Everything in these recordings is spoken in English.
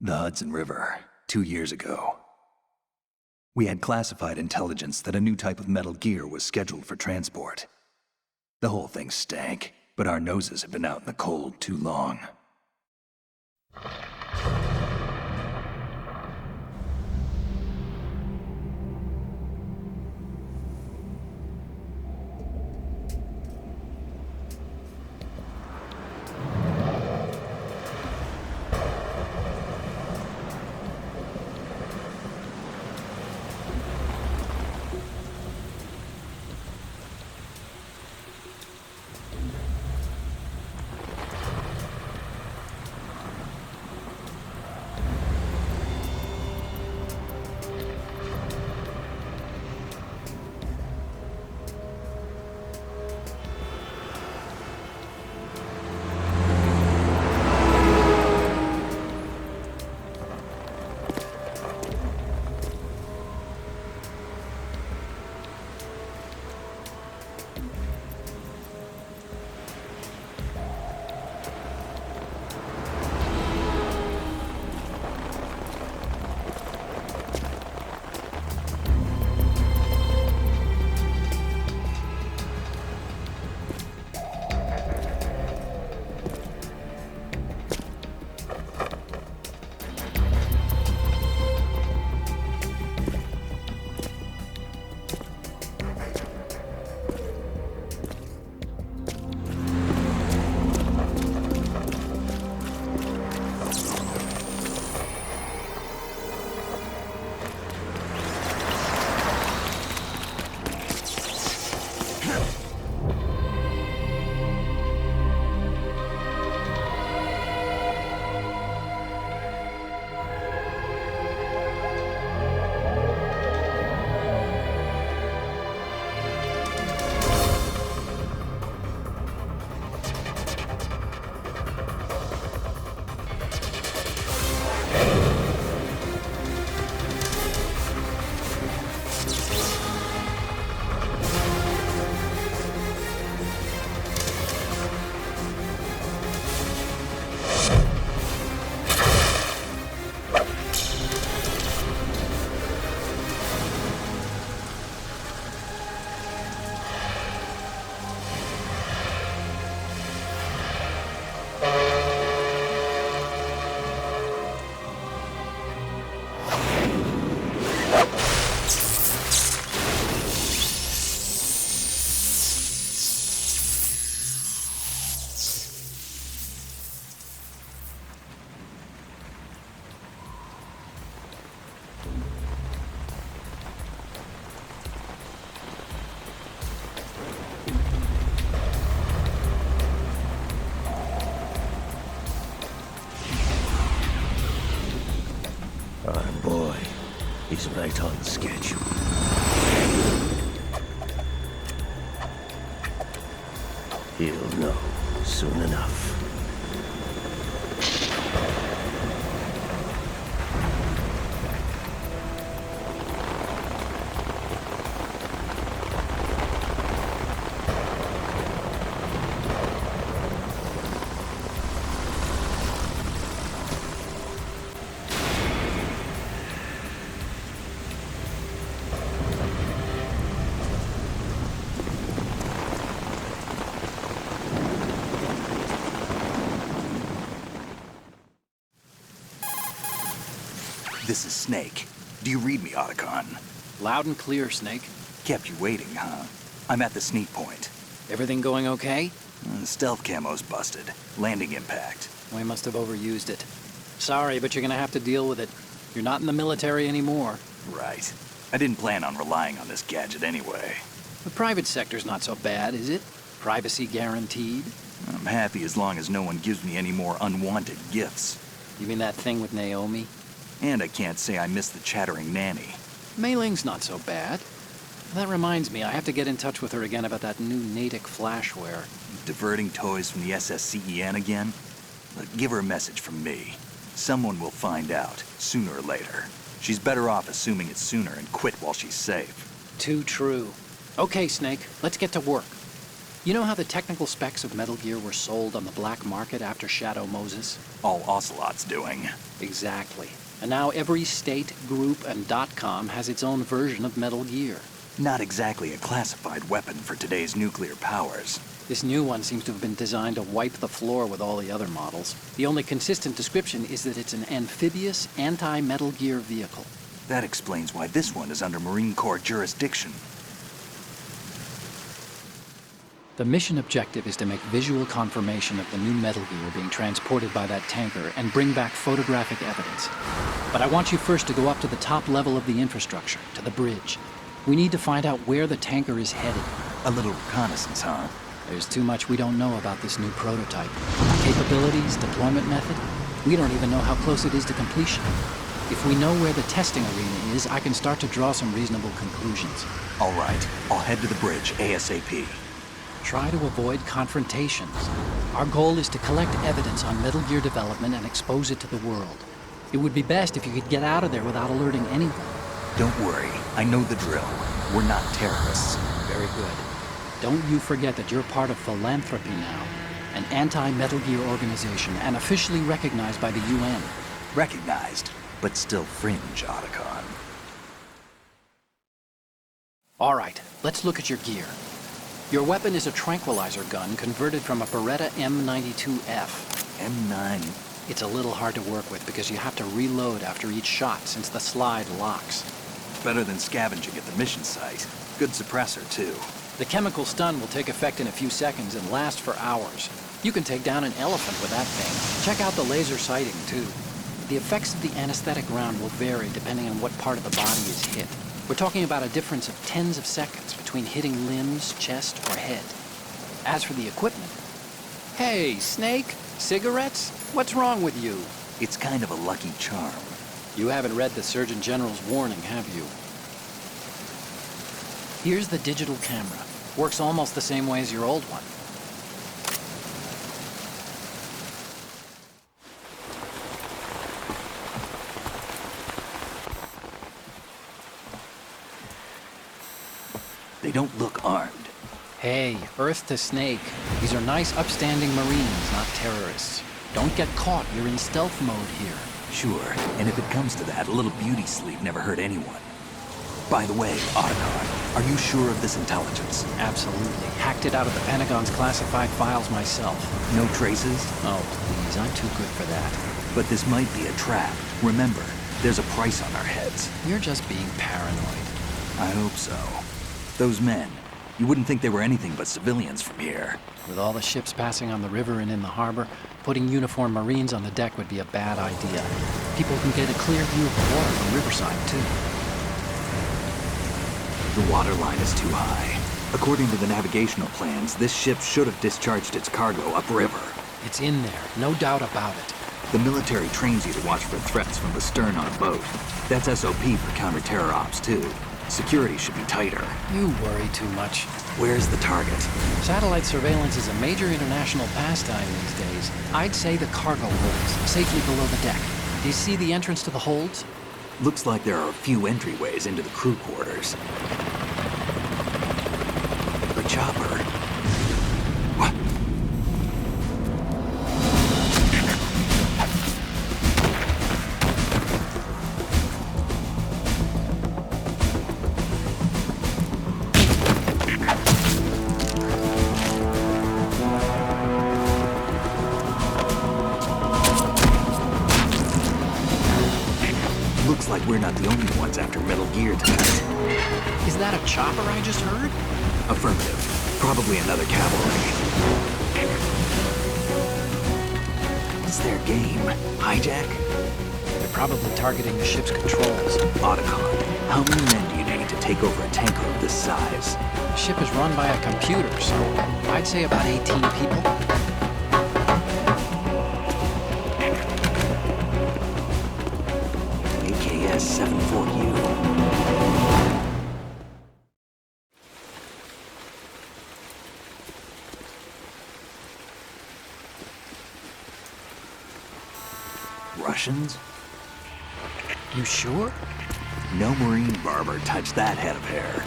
The Hudson River, 2 years ago. We had classified intelligence that a new type of metal gear was scheduled for transport. The whole thing stank, but our noses had been out in the cold too long. Our boy is right on schedule. He'll know soon enough. This is Snake. Do you read me, Otacon? Loud and clear, Snake. Kept you waiting, huh? I'm at the sneak point. Everything going okay? Stealth camo's busted. Landing impact. We must have overused it. Sorry, but you're gonna have to deal with it. You're not in the military anymore. Right. I didn't plan on relying on this gadget anyway. The private sector's not so bad, is it? Privacy guaranteed? I'm happy as long as no one gives me any more unwanted gifts. You mean that thing with Naomi? And I can't say I miss the chattering nanny. Mei Ling's not so bad. That reminds me, I have to get in touch with her again about that new Natick flashware. Diverting toys from the SSCEN again? Look, give her a message from me. Someone will find out, sooner or later. She's better off assuming it sooner and quit while she's safe. Too true. Okay, Snake, let's get to work. You know how the technical specs of Metal Gear were sold on the black market after Shadow Moses? All Ocelot's doing. Exactly. And now every state, group, and .com has its own version of Metal Gear. Not exactly a classified weapon for today's nuclear powers. This new one seems to have been designed to wipe the floor with all the other models. The only consistent description is that it's an amphibious, anti-Metal Gear vehicle. That explains why this one is under Marine Corps jurisdiction. The mission objective is to make visual confirmation of the new Metal Gear being transported by that tanker and bring back photographic evidence. But I want you first to go up to the top level of the infrastructure, to the bridge. We need to find out where the tanker is headed. A little reconnaissance, huh? There's too much we don't know about this new prototype. Capabilities, deployment method. We don't even know how close it is to completion. If we know where the testing arena is, I can start to draw some reasonable conclusions. All right, I'll head to the bridge ASAP. Try to avoid confrontations. Our goal is to collect evidence on Metal Gear development and expose it to the world. It would be best if you could get out of there without alerting anyone. Don't worry, I know the drill. We're not terrorists. Very good. Don't you forget that you're part of Philanthropy now, an anti-Metal Gear organization and officially recognized by the UN. Recognized, but still fringe, Otacon. All right, let's look at your gear. Your weapon is a tranquilizer gun converted from a Beretta M92F. M9. It's a little hard to work with because you have to reload after each shot since the slide locks. Better than scavenging at the mission site. Good suppressor, too. The chemical stun will take effect in a few seconds and last for hours. You can take down an elephant with that thing. Check out the laser sighting, too. The effects of the anesthetic round will vary depending on what part of the body is hit. We're talking about a difference of tens of seconds between hitting limbs, chest, or head. As for the equipment... Hey, Snake! Cigarettes? What's wrong with you? It's kind of a lucky charm. You haven't read the Surgeon General's warning, have you? Here's the digital camera. Works almost the same way as your old one. They don't look armed. Hey, Earth to Snake. These are nice, upstanding Marines, not terrorists. Don't get caught. You're in stealth mode here. Sure, and if it comes to that, a little beauty sleep never hurt anyone. By the way, Otacon, are you sure of this intelligence? Absolutely. Hacked it out of the Pentagon's classified files myself. No traces? Oh, please, I'm too good for that. But this might be a trap. Remember, there's a price on our heads. You're just being paranoid. I hope so. Those men, you wouldn't think they were anything but civilians from here. With all the ships passing on the river and in the harbor, putting uniformed Marines on the deck would be a bad idea. People can get a clear view of the water from Riverside, too. The water line is too high. According to the navigational plans, this ship should have discharged its cargo upriver. It's in there, no doubt about it. The military trains you to watch for threats from the stern on boat. That's SOP for counter-terror ops, too. Security should be tighter. You worry too much. Where's the target? Satellite surveillance is a major international pastime these days. I'd say the cargo holds, safely below the deck. Do you see the entrance to the holds? Looks like there are a few entryways into the crew quarters. The chopper. What? Looks like we're not the only ones after Metal Gear tonight. Is that a chopper I just heard? Affirmative. Probably another cavalry. What's their game? Hijack? They're probably targeting the ship's controls. Otacon, how many men do you need to take over a tanker of this size? The ship is run by a computer, so I'd say about 18 people. AKS 74U. Russians? You sure? No Marine barber touched that head of hair.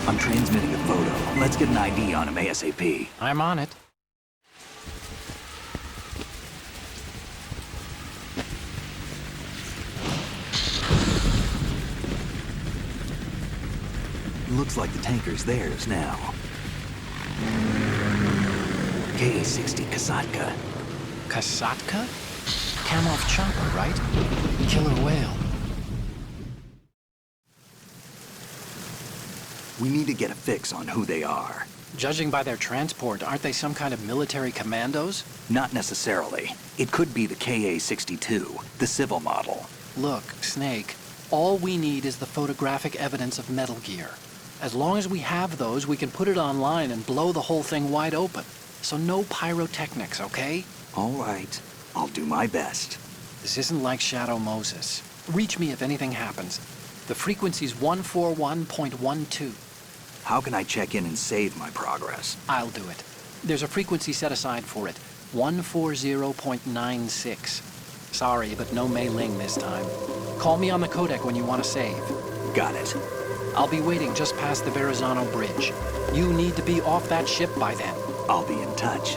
I'm transmitting a photo. Let's get an ID on him ASAP. I'm on it. Looks like the tanker's theirs now. Ka-60 Kasatka. Kasatka? Kamov chopper, right? Killer whale. We need to get a fix on who they are. Judging by their transport, aren't they some kind of military commandos? Not necessarily. It could be the Ka-62, the civil model. Look, Snake, all we need is the photographic evidence of Metal Gear. As long as we have those, we can put it online and blow the whole thing wide open. So no pyrotechnics, okay? All right. I'll do my best. This isn't like Shadow Moses. Reach me if anything happens. The frequency's 141.12. How can I check in and save my progress? I'll do it. There's a frequency set aside for it. 140.96. Sorry, but no Mei Ling this time. Call me on the codec when you want to save. Got it. I'll be waiting just past the Verrazano Bridge. You need to be off that ship by then. I'll be in touch.